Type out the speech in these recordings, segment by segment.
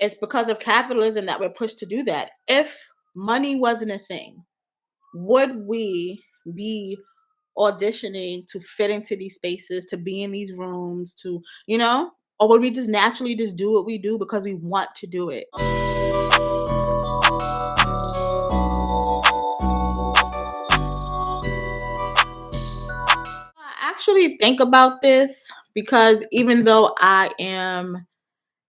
It's because of capitalism that we're pushed to do that. If money wasn't a thing, would we be auditioning to fit into these spaces, to be in these rooms, to, or would we just naturally just do what we do because we want to do it? I actually think about this because even though I am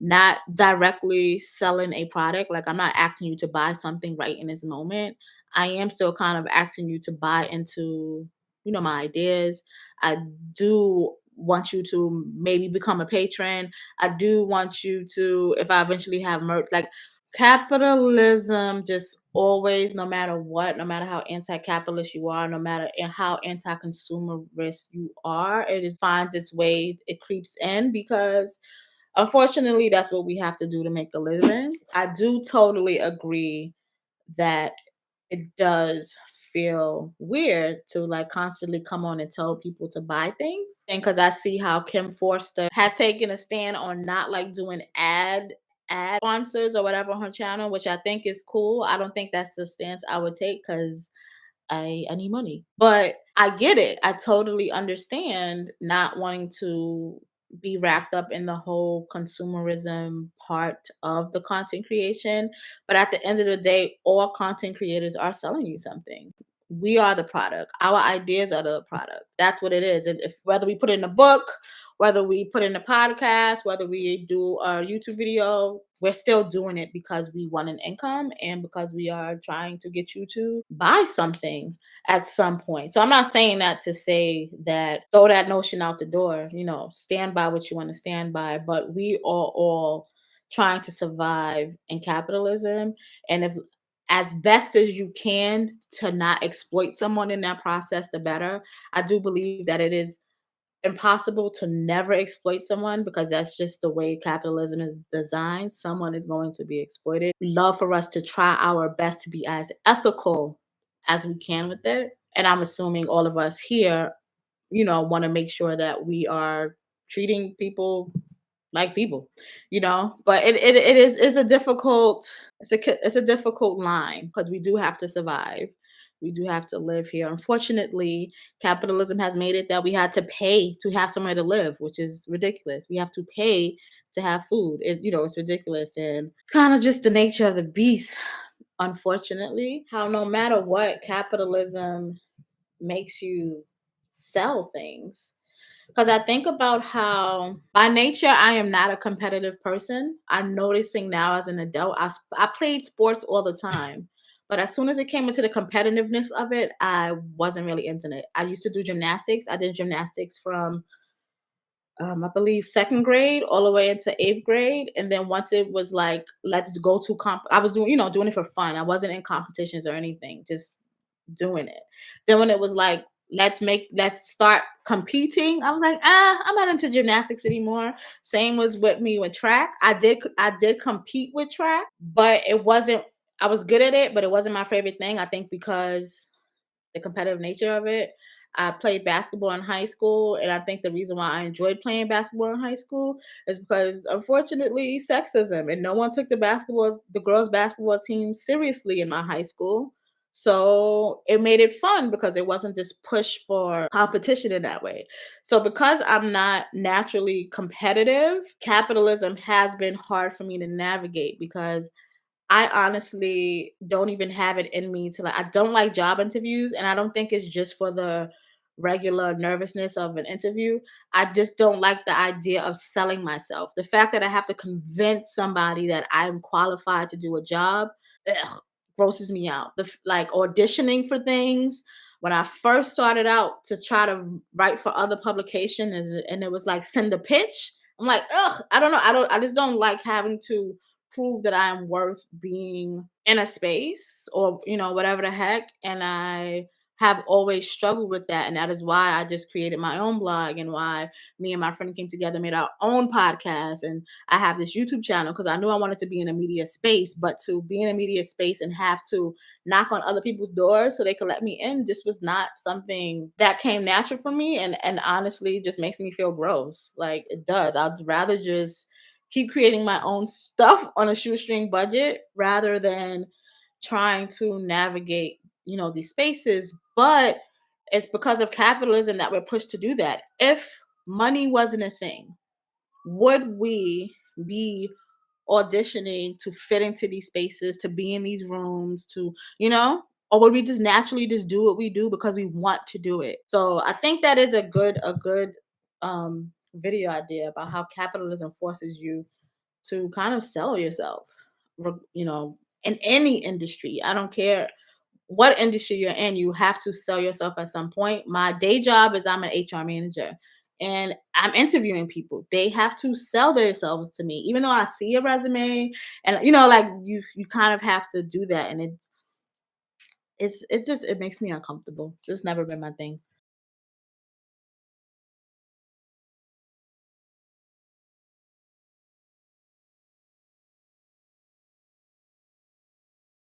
not directly selling a product, like I'm not asking you to buy something right in this moment, I am still kind of asking you to buy into, my ideas. I do want you to maybe become a patron. I do want you to, if I eventually have merch, like capitalism just always, no matter what, no matter how anti-capitalist you are, no matter how anti-consumerist you are, it is finds its way, it creeps in because unfortunately, that's what we have to do to make a living. I do totally agree that it does feel weird to like constantly come on and tell people to buy things. And because I see how Kim Forster has taken a stand on not like doing ad sponsors or whatever on her channel, which I think is cool. I don't think that's the stance I would take because I need money. But I get it. I totally understand not wanting to be wrapped up in the whole consumerism part of the content creation. But at the end of the day, all content creators are selling you something. We are the product. Our ideas are the product. That's what it is. And if whether we put it in a book, whether we put in a podcast, whether we do a YouTube video, we're still doing it because we want an income and because we are trying to get you to buy something at some point. So I'm not saying that to say that throw that notion out the door, stand by what you want to stand by, but we are all trying to survive in capitalism. And if as best as you can to not exploit someone in that process, the better. I do believe that it is impossible to never exploit someone because that's just the way capitalism is designed. Someone is going to be exploited. We love for us to try our best to be as ethical as we can with it. And I'm assuming all of us here, want to make sure that we are treating people like people, but it is a difficult, it's a difficult line because we do have to survive. We do have to live here. Unfortunately, capitalism has made it that we had to pay to have somewhere to live, which is ridiculous. We have to pay to have food. It's ridiculous. And it's kind of just the nature of the beast, unfortunately. How no matter what, capitalism makes you sell things. Because I think about how by nature, I am not a competitive person. I'm noticing now as an adult, I played sports all the time. But as soon as it came into the competitiveness of it, I wasn't really into it. I used to do gymnastics. I did gymnastics from, I believe, second grade all the way into eighth grade. And then once it was like, let's go to I was doing, doing it for fun. I wasn't in competitions or anything, just doing it. Then when it was like, let's start competing, I was like, I'm not into gymnastics anymore. Same was with me with track. I did compete with track, but it wasn't, I was good at it, but it wasn't my favorite thing. I think because the competitive nature of it. I played basketball in high school, and I think the reason why I enjoyed playing basketball in high school is because, unfortunately, sexism, and no one took the girls' basketball team seriously in my high school. So it made it fun because it wasn't this push for competition in that way. So because I'm not naturally competitive, capitalism has been hard for me to navigate because I honestly don't even have it in me to like, I don't like job interviews, and I don't think it's just for the regular nervousness of an interview. I just don't like the idea of selling myself. The fact that I have to convince somebody that I'm qualified to do a job, grosses me out. Like auditioning for things. When I first started out to try to write for other publications, and it was like send a pitch. I'm like, I don't know. I just don't like having to prove that I'm worth being in a space or, whatever the heck. And I have always struggled with that. And that is why I just created my own blog and why me and my friend came together, made our own podcast. And I have this YouTube channel because I knew I wanted to be in a media space, but to be in a media space and have to knock on other people's doors so they could let me in just was not something that came natural for me. And honestly, just makes me feel gross. Like it does. I'd rather just keep creating my own stuff on a shoestring budget rather than trying to navigate, these spaces. But it's because of capitalism that we're pushed to do that. If money wasn't a thing, would we be auditioning to fit into these spaces, to be in these rooms, or would we just naturally just do what we do because we want to do it? So I think that is a good video idea about how capitalism forces you to kind of sell yourself, in any industry. I don't care what industry you're in, you have to sell yourself at some point. My day job is I'm an HR manager and I'm interviewing people. They have to sell themselves to me, even though I see a resume and like you kind of have to do that. And it makes me uncomfortable. It's just never been my thing.